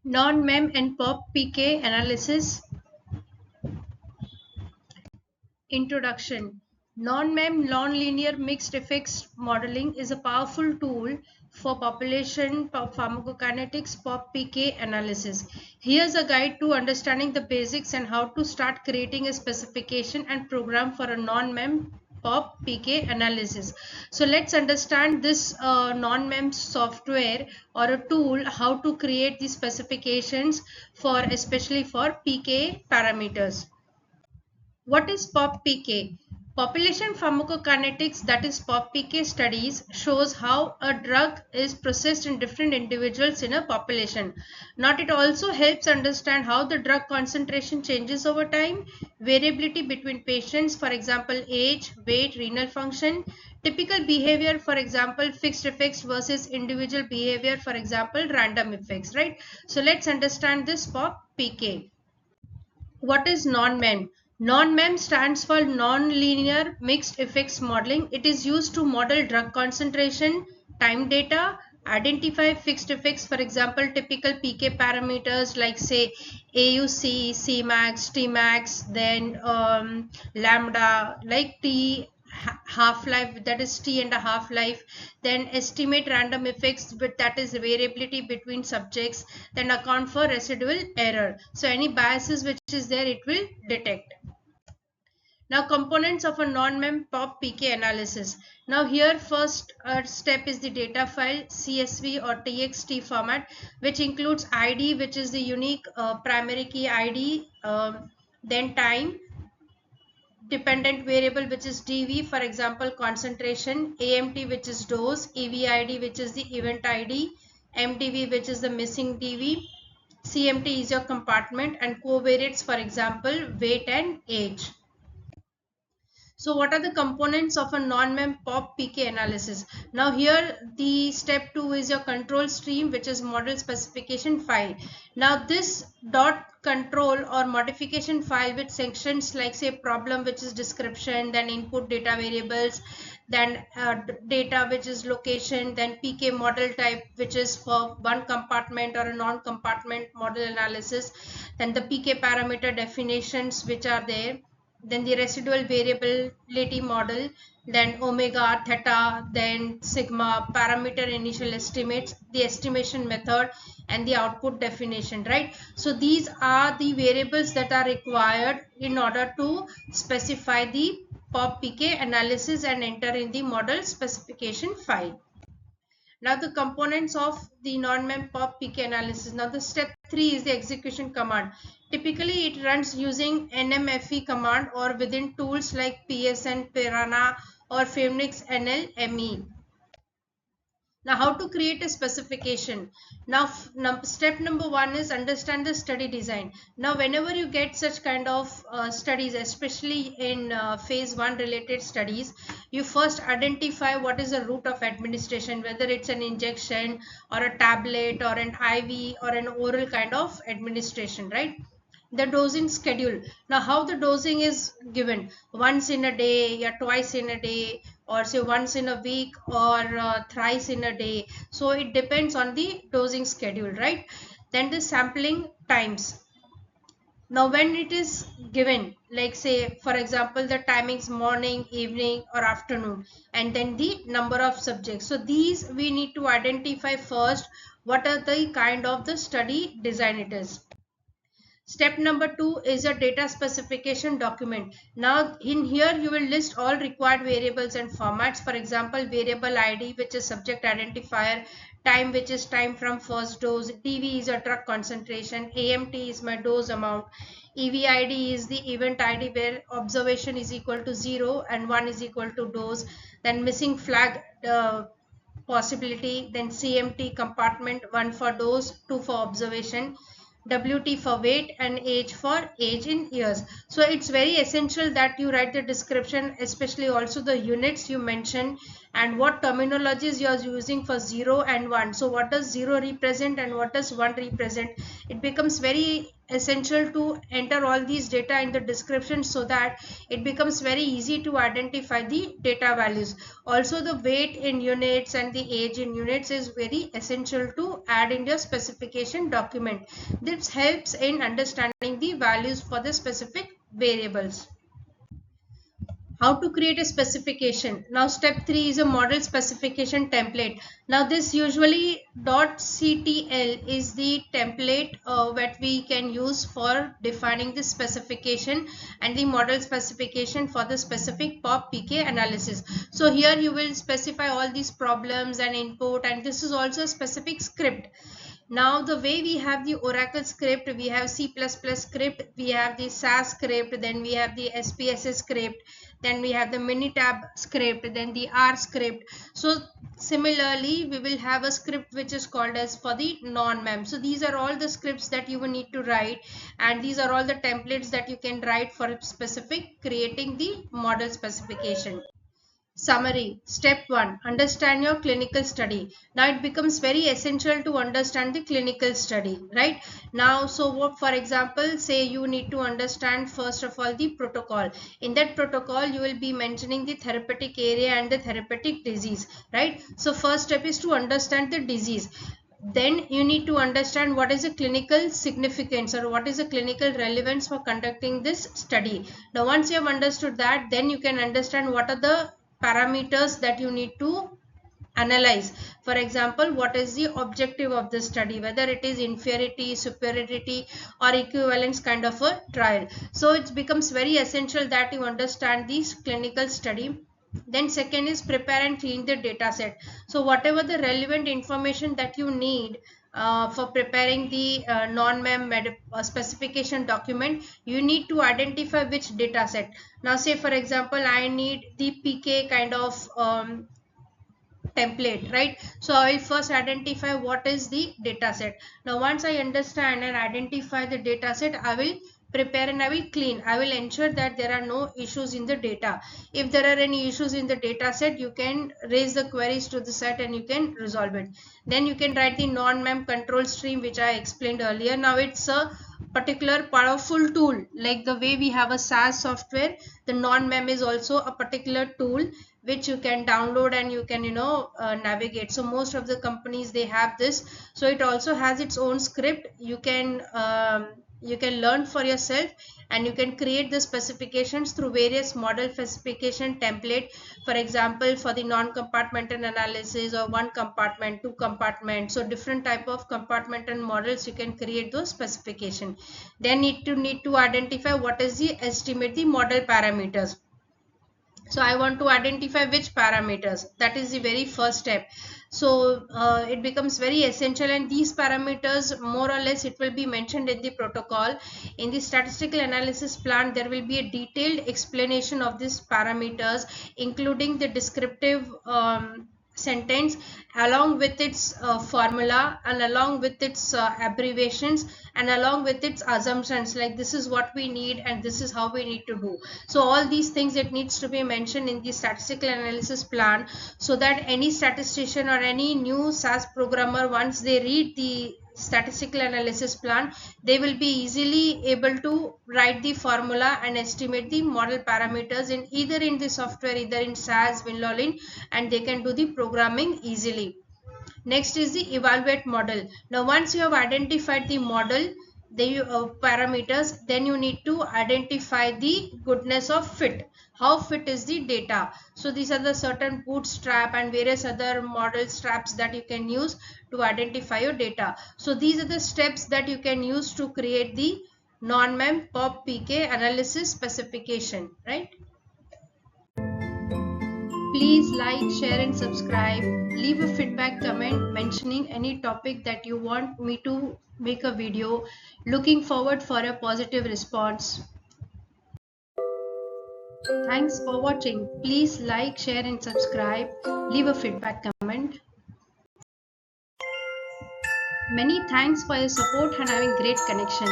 Non-MEM and PopPK Analysis. Introduction. Non-MEM non-linear mixed effects modeling is a powerful tool for population pharmacokinetics PopPK analysis. Here's a guide to understanding the basics and how to start creating a specification and program for a non-MEM PopPK analysis. So let's understand this non-MEM software or a tool, how to create the specifications for especially for PK parameters. What is PopPK? Population pharmacokinetics, that is PopPK studies, shows how a drug is processed in different individuals in a population. Not it also helps understand how the drug concentration changes over time, variability between patients, for example, age, weight, renal function, typical behavior, for example, fixed effects versus individual behavior, for example, random effects, right? So let's understand this PopPK. What is non-MEM? Non-MEM stands for non-linear mixed effects modeling. It is used to model drug concentration, time data, identify fixed effects, for example, typical PK parameters like say AUC, Cmax, Tmax, then lambda, like T half-life, that is T and a half-life, then estimate random effects, but that is variability between subjects, then account for residual error. So any biases which is there, it will detect. Now components of a non-MEM PopPK analysis. Now here first step is the data file CSV or TXT format, which includes ID, which is the unique primary key ID, then time, dependent variable which is dv, for example concentration, amt which is dose, evid which is the event id, mdv which is the missing dv, cmt is your compartment, and covariates, for example weight and age. So what are the components of a non-MEM PopPK analysis? Now here the step 2 is your control stream, which is model specification file. Now this dot control or modification file with sections like say problem, which is description, then input data variables, then data which is location, then PK model type, which is for one compartment or a non-compartment model analysis, then the PK parameter definitions which are there, then the residual variability model, then omega, theta, then sigma, parameter initial estimates, the estimation method, and the output definition, right? So these are the variables that are required in order to specify the PopPK analysis and enter in the model specification file. Now the components of the non-MEM PopPK analysis. Now the step 3 is the execution command. Typically it runs using NMFE command or within tools like PSN, Piranha, or Phoenix NLME. Now how to create a specification. Now step number 1 is understand the study design. Now whenever you get such kind of studies, especially in phase 1 related studies, you first identify what is the route of administration, whether it's an injection or a tablet or an IV or an oral kind of administration, right? The dosing schedule. Now how the dosing is given, once in a day or twice in a day, or say once in a week, or thrice in a day. So it depends on the dosing schedule, right? Then the sampling times. Now when it is given, like say for example the timings morning, evening, or afternoon, and then the number of subjects. So these we need to identify first, what are the kind of the study design it is. Step number 2 is a data specification document. Now in here you will list all required variables and formats. For example, variable ID, which is subject identifier, time, which is time from first dose, DV is a drug concentration, AMT is my dose amount, EVID is the event ID where observation is equal to 0 and 1 is equal to dose, then missing flag possibility, then CMT compartment, 1 for dose, 2 for observation, WT for weight, and age for age in years. So it's very essential that you write the description, especially also the units you mention, and what terminologies you are using for 0 and 1. So what does 0 represent and what does 1 represent? It becomes very essential to enter all these data in the description so that it becomes very easy to identify the data values. Also, the weight in units and the age in units is very essential to add in your specification document. This helps in understanding the values for the specific variables. How to create a specification. Now step 3 is a model specification template. Now this usually .ctl is the template that we can use for defining the specification and the model specification for the specific PopPK analysis. So here you will specify all these problems and input, and this is also a specific script. Now the way we have the Oracle script, we have C++ script, we have the SAS script, then we have the SPSS script, then we have the Minitab script, then the R script. So similarly, we will have a script which is called as for the NONMEM. So these are all the scripts that you will need to write, and these are all the templates that you can write for specific creating the model specification. Summary. Step 1. Understand your clinical study. Now it becomes very essential to understand the clinical study, right? Now, so what, for example, say you need to understand first of all the protocol. In that protocol, you will be mentioning the therapeutic area and the therapeutic disease, right? So first step is to understand the disease. Then you need to understand what is the clinical significance or what is the clinical relevance for conducting this study. Now once you have understood that, then you can understand what are the parameters that you need to analyze. For example, what is the objective of the study, whether it is inferiority, superiority or equivalence kind of a trial. So it becomes very essential that you understand this clinical study. Then second is prepare and clean the data set. So whatever the relevant information that you need for preparing the non-MEM specification document, you need to identify which data set. Now say for example, I need the PK kind of template, right? So I will first identify what is the data set. Now once I understand and identify the data set, I will prepare and I will clean. I will ensure that there are no issues in the data. If there are any issues in the data set, you can raise the queries to the set and you can resolve it. Then you can write the non-MEM control stream, which I explained earlier. Now it's a particular powerful tool, like the way we have a SAS software, the non-MEM is also a particular tool which you can download and you can navigate. So most of the companies, they have this. So it also has its own script. You can learn for yourself and you can create the specifications through various model specification template. For example, for the non-compartmental analysis or one compartment, two compartments, so different type of compartmental models, you can create those specification. Then need to identify what is the estimate the model parameters. So I want to identify which parameters. That is the very first step. So it becomes very essential, and these parameters more or less it will be mentioned in the protocol. In the statistical analysis plan, there will be a detailed explanation of these parameters, including the descriptive sentence along with its formula and along with its abbreviations and along with its assumptions, like this is what we need and this is how we need to do. So all these things, it needs to be mentioned in the statistical analysis plan, so that any statistician or any new SAS programmer, once they read the statistical analysis plan, they will be easily able to write the formula and estimate the model parameters in either in the software, either in SAS, WinLolin, and they can do the programming easily. Next is the evaluate model. Now once you have identified the model, the parameters, then you need to identify the goodness of fit. How fit is the data? So these are the certain bootstrap and various other model straps that you can use to identify your data. So these are the steps that you can use to create the non-MEM PopPK analysis specification, right? Please like, share and subscribe. Leave a feedback comment mentioning any topic that you want me to make a video. Looking forward for a positive response. Thanks for watching. Please like, share and subscribe. Leave a feedback comment. Many thanks for your support and having great connection.